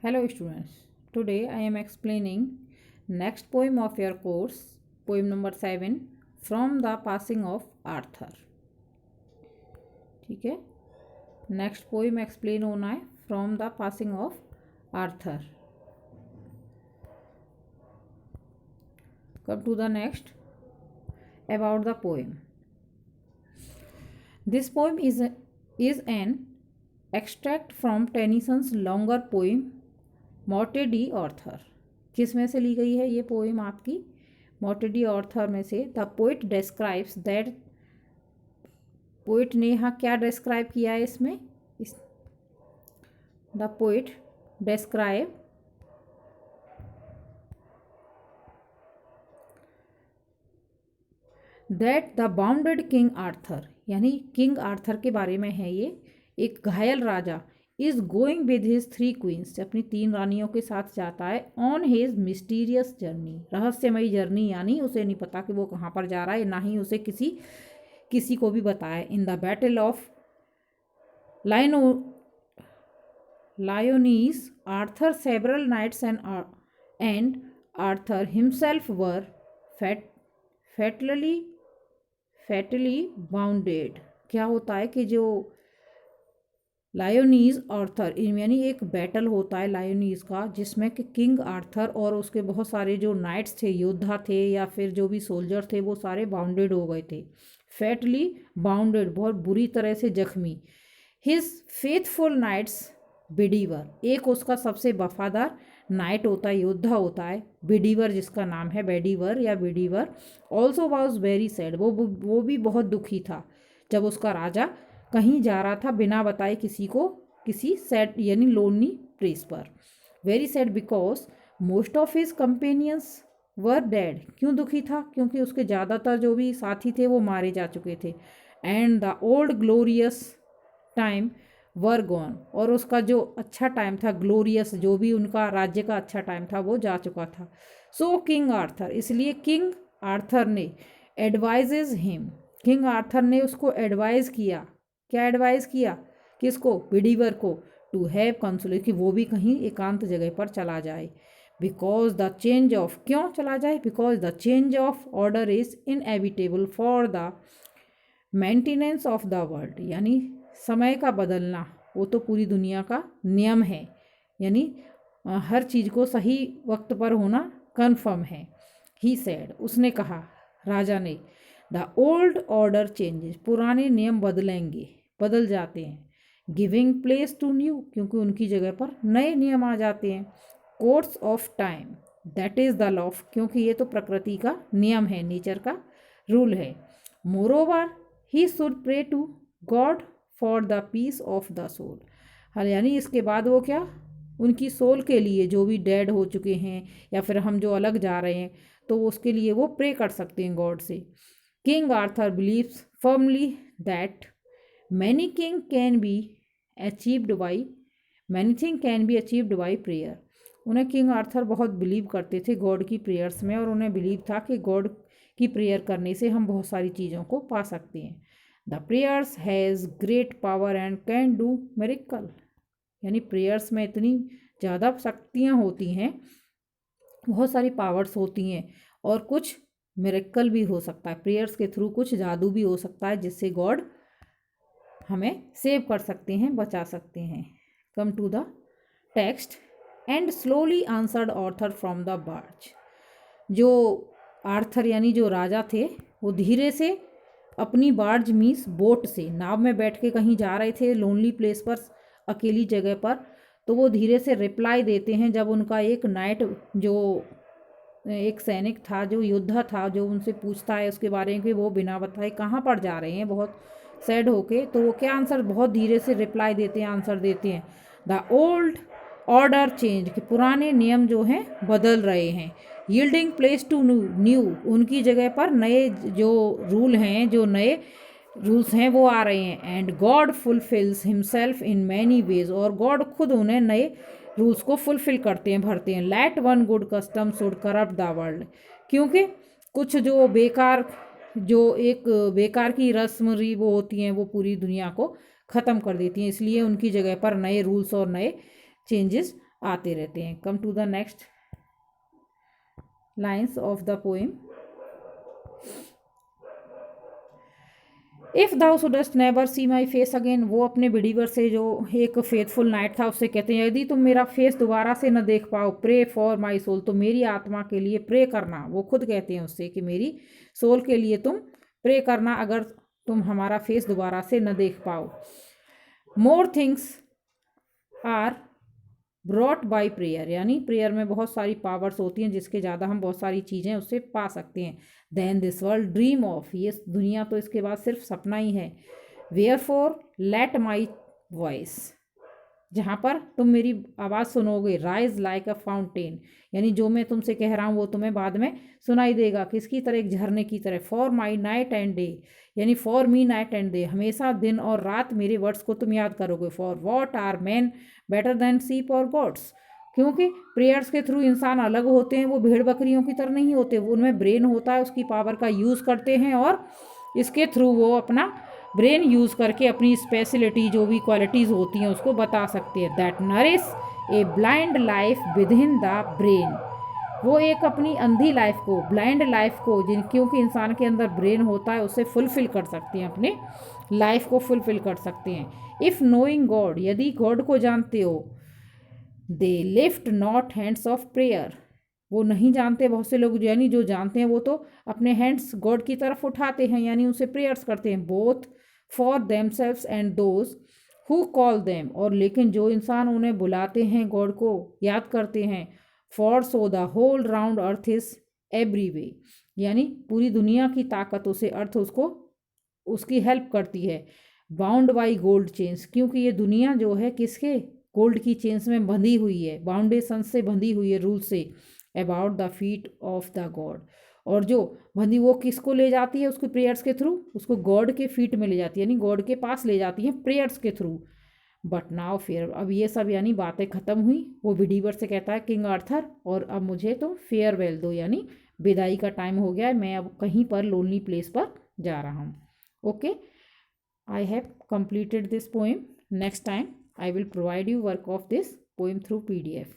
Hello students, today I am explaining next poem of your course, poem number 7 from the passing of Arthur. ठीक है, next poem explain होना है from the passing of Arthur. Come to the next about the poem. This poem is an extract from Tennyson's longer poem Morte d' Arthur. किस में से ली गई है ये पोएम आपकी? मॉर्टे डी ऑर्थर में से. The poet describes that. Poet ने यहाँ क्या डिस्क्राइब किया है इसमें? The poet describe that the wounded king Arthur, यानी किंग आर्थर के बारे में है ये. एक घायल राजा is going with his 3 queens, अपनी 3 रानियों के साथ जाता है ऑन हिज मिस्टीरियस जर्नी, रहस्यमयी जर्नी, यानी उसे नहीं पता कि वो कहाँ पर जा रहा है, ना ही उसे किसी को भी बताया. In the battle of Lyonesse Arthur several knights and Arthur himself were fatally wounded. क्या होता है कि जो लायोनीज आर्थर, यानी एक बैटल होता है लायोनीज का, जिसमें कि किंग आर्थर और उसके बहुत सारे जो नाइट्स थे, योद्धा थे या फिर जो भी सोल्जर थे, वो सारे बाउंडेड हो गए थे. फैटली बाउंडेड, बहुत बुरी तरह से जख्मी. हिज फेथफुल नाइट्स बिडीवर, एक उसका सबसे वफादार नाइट होता है, योद्धा होता है, बिडीवर, जिसका नाम है बेडीवर या बिडीवर. ऑल्सो वॉज वेरी सैड, वो भी बहुत दुखी था जब उसका राजा कहीं जा रहा था बिना बताए किसी को, किसी सैड यानी लोनली प्लेस पर. Very sad because most of his companions were dead. क्यों दुखी था? क्योंकि उसके ज़्यादातर जो भी साथी थे वो मारे जा चुके थे. And the old glorious time were gone, और उसका जो अच्छा टाइम था, ग्लोरियस, जो भी उनका राज्य का अच्छा टाइम था, वो जा चुका था. सो किंग आर्थर, इसलिए किंग आर्थर ने एडवाइजेज हिम, किंग आर्थर ने उसको एडवाइज किया. क्या एडवाइस किया? किसको? बिडीवर को. टू हैव कंसोलेशन, कि वो भी कहीं एकांत जगह पर चला जाए. बिकॉज द चेंज ऑफ, क्यों चला जाए? Because the change of order is inevitable for the maintenance of the world, यानी समय का बदलना वो तो पूरी दुनिया का नियम है, यानी हर चीज़ को सही वक्त पर होना कन्फर्म है. ही सेड, उसने कहा, राजा ने. द ओल्ड ऑर्डर चेंजेस, पुराने नियम बदल जाते हैं. गिविंग प्लेस टू न्यू, क्योंकि उनकी जगह पर नए नियम आ जाते हैं. Course of time, that is the law, क्योंकि ये तो प्रकृति का नियम है, नेचर का रूल है. Moreover he should pray to God for the peace of the soul, यानी इसके बाद वो क्या, उनकी सोल के लिए, जो भी डेड हो चुके हैं या फिर हम जो अलग जा रहे हैं, तो उसके लिए वो प्रे कर सकते हैं गॉड से. King Arthur believes firmly that many things can be achieved by prayer. उन्हें किंग आर्थर बहुत बिलीव करते थे गॉड की प्रेयर्स में, और उन्हें बिलीव था कि गॉड की प्रेयर करने से हम बहुत सारी चीज़ों को पा सकते हैं. The prayers has great power and can do miracle, यानी प्रेयर्स में इतनी ज़्यादा शक्तियाँ होती हैं, बहुत सारी पावर्स होती हैं, और कुछ मिरेकल भी हो सकता है. प्रेयर्स के थ्रू कुछ जादू भी हो सकता है, जिससे गॉड हमें सेव कर सकते हैं, बचा सकते हैं. Come to the text. And slowly answered Arthur from the barge, जो आर्थर यानी जो राजा थे, वो धीरे से अपनी बार्ज मीन्स बोट से, नाव में बैठ के कहीं जा रहे थे लोनली प्लेस पर, अकेली जगह पर, तो वो धीरे से रिप्लाई देते हैं जब उनका एक नाइट, जो एक सैनिक था, जो योद्धा था, जो उनसे पूछता है उसके बारे में कि वो बिना बताए कहाँ पर जा रहे हैं, बहुत सैड होके, तो वो क्या आंसर, बहुत धीरे से रिप्लाई देते हैं, आंसर देते हैं. द ओल्ड ऑर्डर चेंज, कि पुराने नियम जो हैं बदल रहे हैं. यील्डिंग प्लेस टू न्यू, उनकी जगह पर नए जो रूल हैं, जो नए रूल्स हैं वो आ रहे हैं. And God fulfils himself in many ways, और गॉड खुद उन्हें नए रूल्स को फुलफिल करते हैं, भरते हैं. Let one good custom should corrupt the world, क्योंकि कुछ जो बेकार की रस्म वो होती हैं, वो पूरी दुनिया को ख़त्म कर देती हैं, इसलिए उनकी जगह पर नए रूल्स और नए चेंजेस आते रहते हैं। Come to the next lines of the poem. If thou shouldst never see my face again, वो अपने बिलीवर से, जो एक फेथफुल नाइट था, उससे कहते हैं यदि तुम मेरा फेस दोबारा से न देख पाओ, प्रे फॉर माई सोल, तो मेरी आत्मा के लिए प्रे करना। वो खुद कहते हैं उससे कि मेरी सोल के लिए तुम प्रे करना अगर तुम हमारा फेस दोबारा से न देख पाओ। More things are brought by prayer, यानी प्रेयर में बहुत सारी पावर्स होती हैं जिसके ज़्यादा हम बहुत सारी चीज़ें उससे पा सकते हैं। Than this world dream of, ये दुनिया तो इसके बाद सिर्फ सपना ही है। Wherefore let my voice, जहाँ पर तुम मेरी आवाज़ सुनोगे, राइज लाइक अ फाउंटेन, यानी जो मैं तुमसे कह रहा हूँ वो तुम्हें बाद में सुनाई देगा, किसकी तरह, एक झरने की तरह। For my night and day, यानी for me night and day, हमेशा दिन और रात मेरे वर्ड्स को तुम याद करोगे। For what are man better than sheep or goats, क्योंकि प्रेयर्स के थ्रू इंसान अलग होते हैं, वो भेड़ बकरियों की तरह नहीं होते, वो उनमें ब्रेन होता है, उसकी पावर का यूज़ करते हैं और इसके थ्रू वो अपना ब्रेन यूज़ करके अपनी स्पेशलिटी, जो भी क्वालिटीज़ होती हैं, उसको बता सकते हैं। That nourish a blind life with in the brain, वो एक अपनी अंधी लाइफ को, ब्लाइंड लाइफ को, जिन क्योंकि इंसान के अंदर ब्रेन होता है, उसे फुलफिल कर सकते हैं, अपने लाइफ को फुलफिल कर सकते हैं। इफ़ नोइंग गॉड, यदि गॉड को जानते हो, they lift not hands of prayer, वो नहीं जानते, बहुत से लोग यानी जो जानते हैं वो तो अपने हैंड्स गॉड की तरफ उठाते हैं, यानी उनसे प्रेयर्स करते हैं। Both for themselves and those who call them, और लेकिन जो इंसान उन्हें बुलाते हैं, गॉड को याद करते हैं। For so the whole round earth is every way, यानी पूरी दुनिया की ताकत उसे, अर्थ उसको, उसकी हेल्प करती है। बाउंड बाई गोल्ड चेन्स, क्योंकि ये दुनिया जो है किसके, गोल्ड की चेन्स में बंधी हुई है, बाउंडेशन से बंधी हुई है, रूल से। About the feet of the God, और जो बंधी वो किसको ले जाती है, उसके प्रेयर्स के थ्रू, उसको गॉड के फीट में ले जाती है, यानी गॉड के पास ले जाती है प्रेयर्स के थ्रू। बट नाउ फेयर, अब ये सब यानी बातें खत्म हुई। वो विडीवर से कहता है किंग आर्थर, और अब मुझे तो फेयरवेल दो, यानी विदाई का टाइम हो गया है, मैं अब कहीं पर लोनली प्लेस पर जा रहा हूँ। Okay, I have completed this poem. Next time I will provide you work of this poem through PDF.